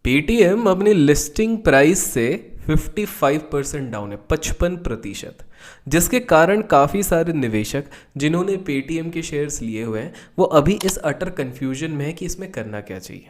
Paytm अपनी listing price से 55% down है, 55%, जिसके कारण काफ़ी सारे निवेशक जिन्होंने पेटीएम के शेयर्स लिए हुए हैं वो अभी इस अटर कन्फ्यूजन में है कि इसमें करना क्या चाहिए।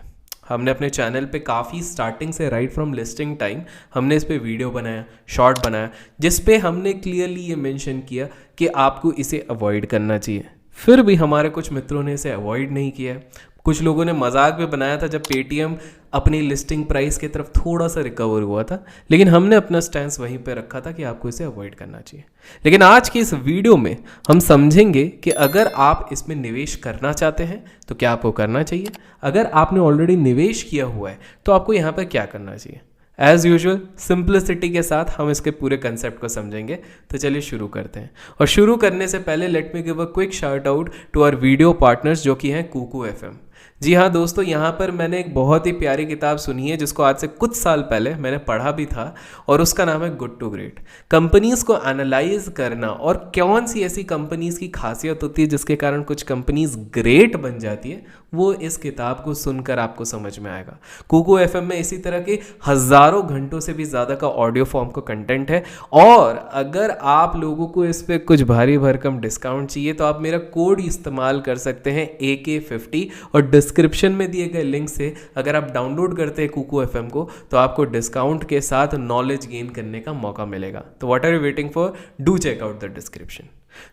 हमने अपने चैनल पे काफ़ी स्टार्टिंग से राइट फ्रॉम लिस्टिंग टाइम हमने इस पे वीडियो बनाया, शॉर्ट बनाया, जिस पे हमने क्लियरली ये मेंशन किया कि आपको इसे अवॉइड करना चाहिए। फिर भी हमारे कुछ मित्रों ने इसे अवॉइड नहीं किया। कुछ लोगों ने मजाक भी बनाया था जब पेटीएम अपनी लिस्टिंग प्राइस की तरफ थोड़ा सा रिकवर हुआ था, लेकिन हमने अपना स्टैंस वहीं पे रखा था कि आपको इसे अवॉइड करना चाहिए। लेकिन आज की इस वीडियो में हम समझेंगे कि अगर आप इसमें निवेश करना चाहते हैं तो क्या आपको करना चाहिए, अगर आपने ऑलरेडी निवेश किया हुआ है तो आपको यहाँ पर क्या करना चाहिए। एज यूजुअल सिंप्लिसिटी के साथ हम इसके पूरे कंसेप्ट को समझेंगे। तो चलिए शुरू करते हैं। और शुरू करने से पहले let me give a quick shout out to our video partners जो कि हैं कुकू एफएम। जी हाँ दोस्तों, यहाँ पर मैंने एक बहुत ही प्यारी किताब सुनी है जिसको आज से कुछ साल पहले मैंने पढ़ा भी था, और उसका नाम है गुड टू ग्रेट। कंपनीज को एनालाइज करना और कौन सी ऐसी कंपनीज की खासियत होती है जिसके कारण कुछ कंपनीज ग्रेट बन जाती है, वो इस किताब को सुनकर आपको समझ में आएगा। कुकू एफएम में इसी तरह के हजारों घंटों से भी ज़्यादा का ऑडियो फॉर्म का कंटेंट है, और अगर आप लोगों को इस पर कुछ भारी भरकम डिस्काउंट चाहिए तो आप मेरा कोड इस्तेमाल कर सकते हैं AK50, और डिस्क्रिप्शन में दिए गए लिंक से अगर आप डाउनलोड करते हैं कुकू एफएम को तो आपको डिस्काउंट के साथ नॉलेज गेन करने का मौका मिलेगा। तो what are you waiting for, do check out the description.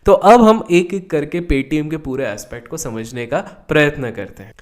तो अब हम एक एक करके पेटीएम के पूरे एस्पेक्ट को समझने का प्रयत्न करते हैं।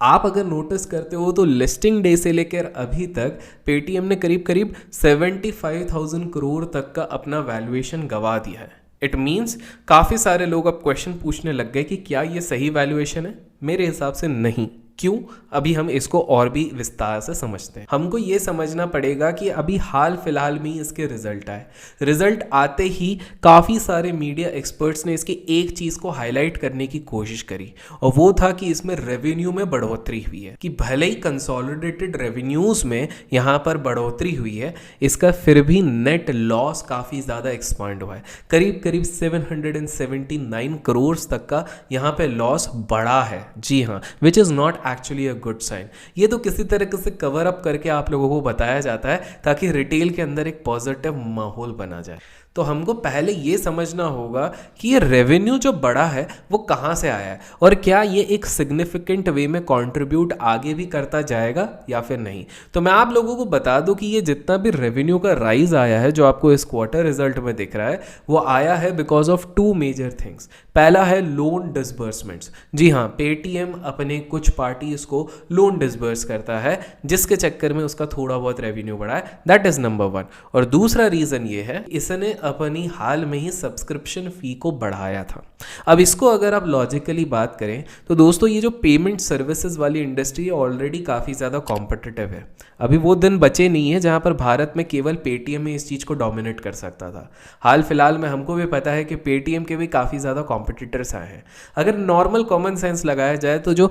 आप अगर नोटिस करते हो तो लिस्टिंग डे से लेकर अभी तक पेटीएम ने करीब करीब 75,000 करोड़ तक का अपना वैल्यूएशन गवा दिया है। इट मीन्स काफ़ी सारे लोग अब क्वेश्चन पूछने लग गए कि क्या ये सही वैल्यूएशन है। मेरे हिसाब से नहीं। क्यों? अभी हम इसको और भी विस्तार से समझते हैं। हमको ये समझना पड़ेगा कि अभी हाल फिलहाल में ही इसके रिजल्ट आए। रिजल्ट आते ही काफ़ी सारे मीडिया एक्सपर्ट्स ने इसकी एक चीज़ को हाईलाइट करने की कोशिश करी, और वो था कि इसमें रेवेन्यू में बढ़ोतरी हुई है। कि भले ही कंसोलिडेटेड रेवेन्यूज़ में यहाँ पर बढ़ोतरी हुई है, इसका फिर भी नेट लॉस काफ़ी ज़्यादा एक्सपांड हुआ है। करीब करीब 779 करोड़ तक का यहाँ पे लॉस बढ़ा है। जी हाँ, which is not actually a good sign. ये तो किसी तरीके से कवर अप करके आप लोगों को बताया जाता है ताकि रिटेल के अंदर एक पॉजिटिव माहौल बना जाए। तो हमको पहले ये समझना होगा कि ये रेवेन्यू जो बढ़ा है वो कहाँ से आया है, और क्या ये एक सिग्निफिकेंट वे में कंट्रीब्यूट आगे भी करता जाएगा या फिर नहीं। तो मैं आप लोगों को बता दूं कि ये जितना भी रेवेन्यू का राइज आया है जो आपको इस क्वार्टर रिजल्ट में दिख रहा है, वो आया है because of two major things. पहला है लोन डिसबर्समेंट्स। जी हाँ, पेटीएम अपने कुछ पार्टीज को लोन डिसबर्स करता है जिसके चक्कर में उसका थोड़ा बहुत रेवेन्यू बढ़ा है। That is number one. और दूसरा रीजन ये है, इसने अपनी हाल में ही सब्सक्रिप्शन फी को बढ़ाया था। अब इसको अगर आप लॉजिकली बात करें तो दोस्तों ये जो पेमेंट सर्विसेज वाली इंडस्ट्री है ऑलरेडी काफ़ी ज़्यादा कॉम्पिटिटिव है। अभी वो दिन बचे नहीं है जहां पर भारत में केवल पेटीएम ही इस चीज़ को डोमिनेट कर सकता था। हाल फिलहाल में हमको भी पता है कि पेटीएम के भी काफ़ी ज़्यादा कॉम्पिटिटर्स आए हैं। अगर नॉर्मल कॉमन सेंस लगाया जाए तो जो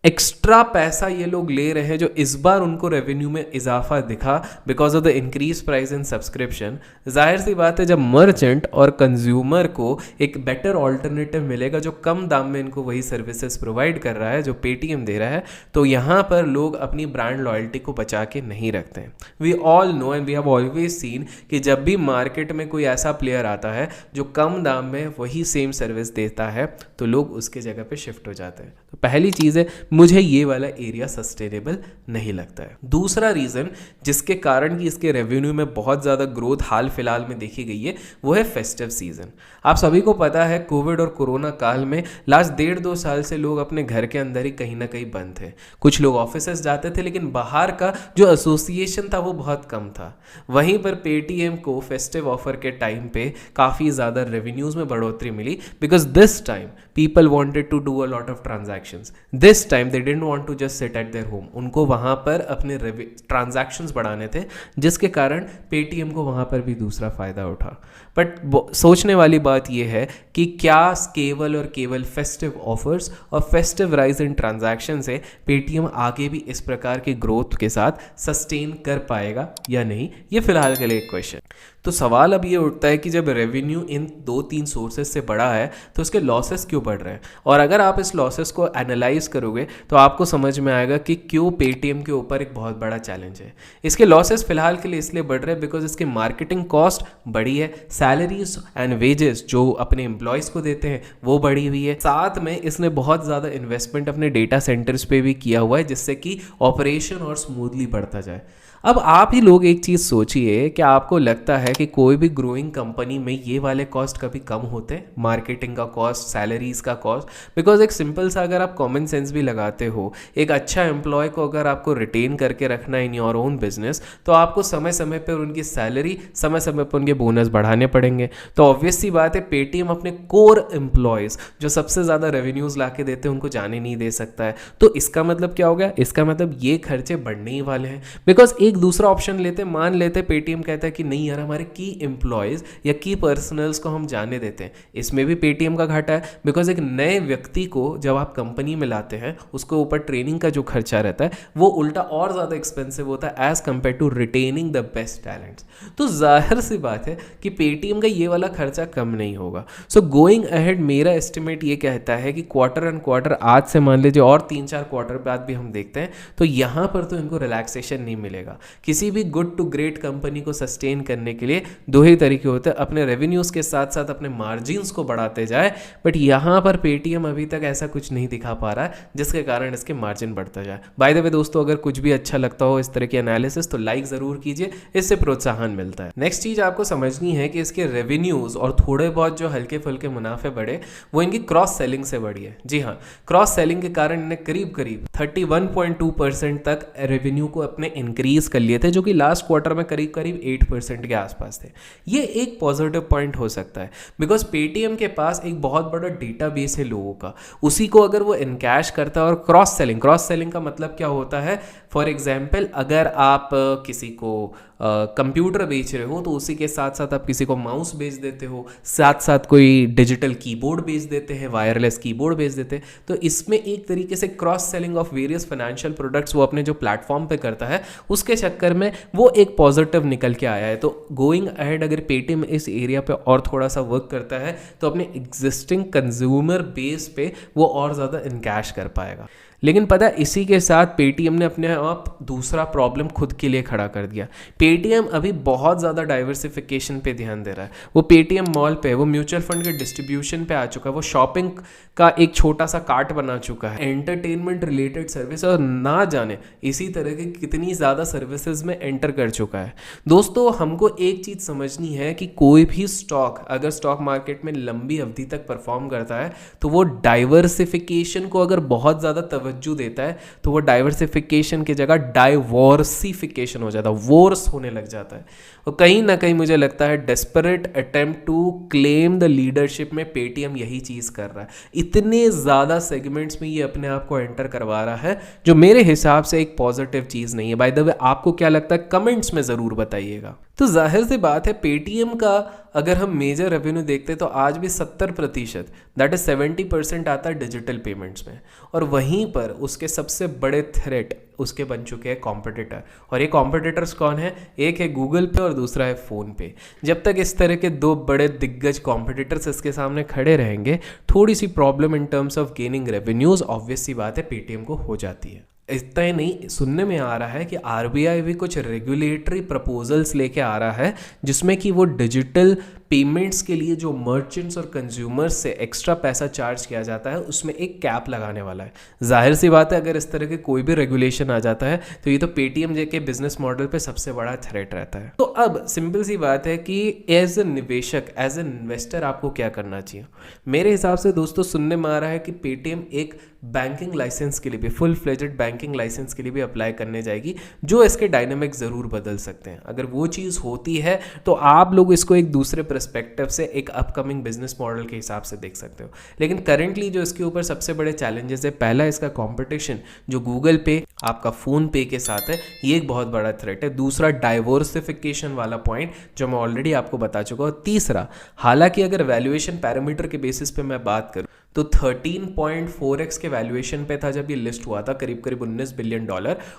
एक्स्ट्रा पैसा ये लोग ले रहे हैं, जो इस बार उनको रेवेन्यू में इजाफा दिखा because of the increase price in subscription, जाहिर सी बात है जब मर्चेंट और कंज्यूमर को एक बेटर ऑल्टरनेटिव मिलेगा जो कम दाम में इनको वही सर्विसेज प्रोवाइड कर रहा है जो पेटीएम दे रहा है, तो यहाँ पर लोग अपनी ब्रांड लॉयल्टी को बचा के नहीं रखते हैं। We all know and we have always seen कि जब भी मार्केट में कोई ऐसा प्लेयर आता है जो कम दाम में वही सेम सर्विस देता है तो लोग उसके जगह पे शिफ्ट हो जाते हैं। तो पहली चीज़ है, मुझे ये वाला एरिया सस्टेनेबल नहीं लगता है। दूसरा रीज़न जिसके कारण कि इसके रेवेन्यू में बहुत ज़्यादा ग्रोथ हाल फिलहाल में देखी गई है वो है फेस्टिव सीजन। आप सभी को पता है कोविड और कोरोना काल में लास्ट 1.5-2 साल से लोग अपने घर के अंदर ही कहीं ना कहीं बंद थे। कुछ लोग ऑफिसेस जाते थे लेकिन बाहर का जो एसोसिएशन था वो बहुत कम था। वहीं पर पेटीएम को फेस्टिव ऑफर के टाइम पे काफ़ी ज़्यादा रेवेन्यूज़ में बढ़ोतरी मिली because this time people wanted to do a lot of transactions. This time they didn't want to just sit at their home. उनको वहाँ पर अपने ट्रांजैक्शंस बढ़ाने थे जिसके कारण पेटीएम को वहाँ पर भी दूसरा फ़ायदा उठा। बट सोचने वाली बात यह है कि क्या केवल और केवल फेस्टिव ऑफर्स और फेस्टिव राइज इन ट्रांजैक्शन से पेटीएम आगे भी इस प्रकार की ग्रोथ के साथ सस्टेन कर पाएगा या नहीं, ये फिलहाल के लिए एक क्वेश्चन। तो सवाल अब ये उठता है कि जब रेवेन्यू इन 2-3 सोर्सेज से बढ़ा है तो उसके लॉसेस क्यों बढ़ रहे हैं। और अगर आप इस लॉसेस को एनालाइज करोगे तो आपको समझ में आएगा कि क्यों पेटीएम के ऊपर एक बहुत बड़ा चैलेंज है। इसके लॉसेस फिलहाल के लिए इसलिए बढ़ रहे हैं बिकॉज इसकी मार्केटिंग कॉस्ट बढ़ी है, सैलरीज एंड वेजेस जो अपने एम्प्लॉयज़ को देते हैं वो बढ़ी हुई है, साथ में इसने बहुत ज़्यादा इन्वेस्टमेंट अपने डेटा सेंटर्स पे भी किया हुआ है जिससे कि ऑपरेशन और स्मूथली बढ़ता जाए। अब आप ही लोग एक चीज़ सोचिए, क्या आपको लगता है कि कोई भी ग्रोइंग कंपनी में ये वाले कॉस्ट कभी कम होते हैं, मार्केटिंग का कॉस्ट, सैलरीज का कॉस्ट? बिकॉज एक सिंपल सा अगर आप कॉमन सेंस भी लगाते हो, एक अच्छा एम्प्लॉय को अगर आपको रिटेन करके रखना इन योर ओन बिजनेस तो आपको समय समय पर उनकी सैलरी, समय समय पर उनके बोनस बढ़ाने पड़ेंगे। तो ऑब्वियस सी बात है पेटीएम अपने कोर एम्प्लॉयज़ जो सबसे ज़्यादा रेवेन्यूज़ ला के देते हैं उनको जाने नहीं दे सकता है। तो इसका मतलब क्या हो गया? इसका मतलब ये खर्चे बढ़ने ही वाले हैं। बिकॉज एक दूसरा ऑप्शन लेते, मान लेते पेटीएम कहता है कि नहीं यार हमारे की एम्प्लॉयज़ या की पर्सनल्स को हम जाने देते हैं, इसमें भी पेटीएम का घाटा है। बिकॉज एक नए व्यक्ति को जब आप कंपनी में लाते हैं उसके ऊपर ट्रेनिंग का जो खर्चा रहता है वो उल्टा और ज़्यादा एक्सपेंसिव होता है as compare to retaining the best talents. तो जाहिर सी बात है कि पेटीएम का ये वाला खर्चा कम नहीं होगा। सो गोइंग अहेड मेरा एस्टिमेट ये कहता है कि क्वार्टर एंड क्वार्टर, आज से मान लीजिए और 3-4 क्वार्टर बाद भी हम देखते हैं तो यहाँ पर तो इनको रिलैक्सेशन नहीं मिलेगा। किसी भी गुड टू ग्रेट कंपनी को सस्टेन करने के लिए दो ही तरीके होते हैं, अपने रेवेन्यूज़ के साथ साथ अपने मार्जिन्स को बढ़ाते जाए। बट यहाँ पर पेटीएम अभी तक ऐसा कुछ नहीं दिखा पा रहा है जिसके कारण इसके मार्जिन बढ़ता जाए। बाय द वे दोस्तों, अगर कुछ भी अच्छा लगता हो इस तरह की एनालिसिस तो लाइक ज़रूर कीजिए, इससे प्रोत्साहन मिलता है। नेक्स्ट चीज़ आपको समझनी है कि इसके रेवेन्यूज़ और थोड़े बहुत जो हल्के फुल्के मुनाफे बढ़े वो इनकी क्रॉस सेलिंग से बढ़ी है। जी हाँ, क्रॉस सेलिंग के कारण इन्हें करीब करीब 31.2% तक रेवेन्यू को अपने इंक्रीज कर लिए थे, जो कि लास्ट क्वार्टर में करीब करीब 8% के आसपास थे। ये एक पॉजिटिव पॉइंट हो सकता है बिकॉज पेटीएम के पास एक बहुत बड़ा डेटाबेस है लोगों का, उसी को अगर वो इनकैश करता है। और क्रॉस सेलिंग का मतलब क्या होता है? फॉर एग्जाम्पल, अगर आप किसी को कंप्यूटर बेच रहे हो तो उसी के साथ साथ आप किसी को माउस बेच देते हो, साथ साथ कोई डिजिटल कीबोर्ड बेच देते हैं, वायरलेस कीबोर्ड बेच देते हैं। तो इसमें एक तरीके से cross selling of various financial products वो अपने जो प्लेटफॉर्म पे करता है उसके चक्कर में वो एक पॉजिटिव निकल के आया है। तो गोइंग अहेड अगर पेटीएम इस एरिया पे और थोड़ा सा वर्क करता है तो अपने एग्जिस्टिंग कंज्यूमर बेस पे वो और ज़्यादा इनकैश कर पाएगा। लेकिन पता है इसी के साथ पेटीएम ने अपने आप दूसरा प्रॉब्लम खुद के लिए खड़ा कर दिया। पेटीएम अभी बहुत ज़्यादा डाइवर्सिफिकेशन पे ध्यान दे रहा है। वो पेटीएम मॉल पे, वो म्यूचुअल फंड के डिस्ट्रीब्यूशन पे आ चुका है, वो शॉपिंग का एक छोटा सा कार्ट बना चुका है, एंटरटेनमेंट रिलेटेड सर्विस और ना जाने इसी तरह की कितनी ज़्यादा सर्विसेज में एंटर कर चुका है। दोस्तों, हमको एक चीज़ समझनी है कि कोई भी स्टॉक अगर स्टॉक मार्केट में लंबी अवधि तक परफॉर्म करता है तो वो डाइवर्सिफिकेशन को अगर बहुत ज़्यादा तवज्जो देता है तो वो डाइवर्सिफिकेशन की जगह डाइवॉर्सिफिकेशन हो जाता है, वॉर्स होने लग जाता है। और कहीं ना कहीं मुझे लगता है desperate attempt to claim the leadership में पेटीएम यही चीज़ कर रहा है। इतने ज़्यादा सेगमेंट्स में ये अपने आप को एंटर करवा रहा है जो मेरे हिसाब से एक पॉजिटिव चीज़ नहीं है। बाय द वे, आपको क्या लगता है कमेंट्स में ज़रूर बताइएगा। तो जाहिर सी बात है पेटीएम का अगर हम मेजर रेवेन्यू देखते हैं तो आज भी 70% दैट इज 70% आता है डिजिटल पेमेंट्स में। और वहीं पर उसके सबसे बड़े थ्रेट उसके बन चुके हैं कॉम्पिटिटर। और ये कॉम्पिटिटर्स कौन है? एक है गूगल पे और दूसरा है फ़ोन पे। जब तक इस तरह के दो बड़े दिग्गज कॉम्पिटिटर्स इसके सामने खड़े रहेंगे थोड़ी सी problem in terms of gaining revenues obvious सी बात है पेटीएम को हो जाती है। इतना ही नहीं, सुनने में आ रहा है कि आरबीआई भी कुछ रेगुलेटरी प्रपोजल्स लेके आ रहा है जिसमें कि वो डिजिटल पेमेंट्स के लिए जो मर्चेंट्स और कंज्यूमर्स से एक्स्ट्रा पैसा चार्ज किया जाता है उसमें एक कैप लगाने वाला है। जाहिर सी बात है अगर इस तरह के कोई भी रेगुलेशन आ जाता है तो ये तो पेटीएम के बिजनेस मॉडल पे सबसे बड़ा थ्रेट रहता है। तो अब सिंपल सी बात है कि एज ए निवेशक, एज ए इन्वेस्टर आपको क्या करना चाहिए? मेरे हिसाब से दोस्तों सुनने में आ रहा है कि पेटीएम एक बैंकिंग लाइसेंस के लिए भी, फुल फ्लेजेड बैंकिंग लाइसेंस के लिए भी अप्लाई करने जाएगी जो इसके डायनामिक ज़रूर बदल सकते हैं। अगर वो चीज़ होती है तो आप लोग इसको एक दूसरे पर्सपेक्टिव से एक अपकमिंग बिजनेस मॉडल के हिसाब से देख सकते हो। लेकिन करंटली जो इसके ऊपर सबसे बड़े चैलेंजेस है, पहला इसका कंपटीशन जो गूगल पे आपका फ़ोन पे के साथ है, ये एक बहुत बड़ा थ्रेट है। दूसरा डाइवर्सिफिकेशन वाला पॉइंट जो मैं ऑलरेडी आपको बता चुका हूँ। तीसरा, हालांकि अगर वैल्यूएशन पैरामीटर के बेसिस पे मैं बात करूँ तो 13.4x के वैल्यूएशन पे था जब ये लिस्ट हुआ था, करीब करीब $19 बिलियन,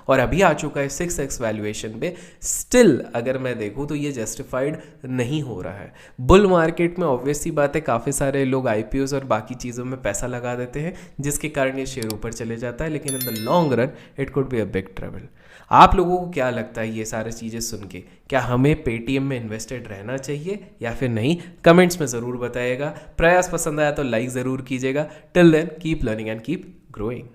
और अभी आ चुका है 6x वैल्यूएशन पे। स्टिल अगर मैं देखूँ तो ये जस्टिफाइड नहीं हो रहा है। बुल मार्केट में ऑब्वियस सी बात है काफ़ी सारे लोग IPOs और बाकी चीज़ों में पैसा लगा देते हैं, जिसके कारण ये शेयर ऊपर चले जाता है, लेकिन in the long run it could be a big trouble. आप लोगों को क्या लगता है ये सारी चीज़ें सुन के? क्या हमें पेटीएम में इन्वेस्टेड रहना चाहिए या फिर नहीं? कमेंट्स में ज़रूर बताइएगा। प्रयास पसंद आया तो लाइक ज़रूर कीजिएगा। Till then keep learning and keep growing.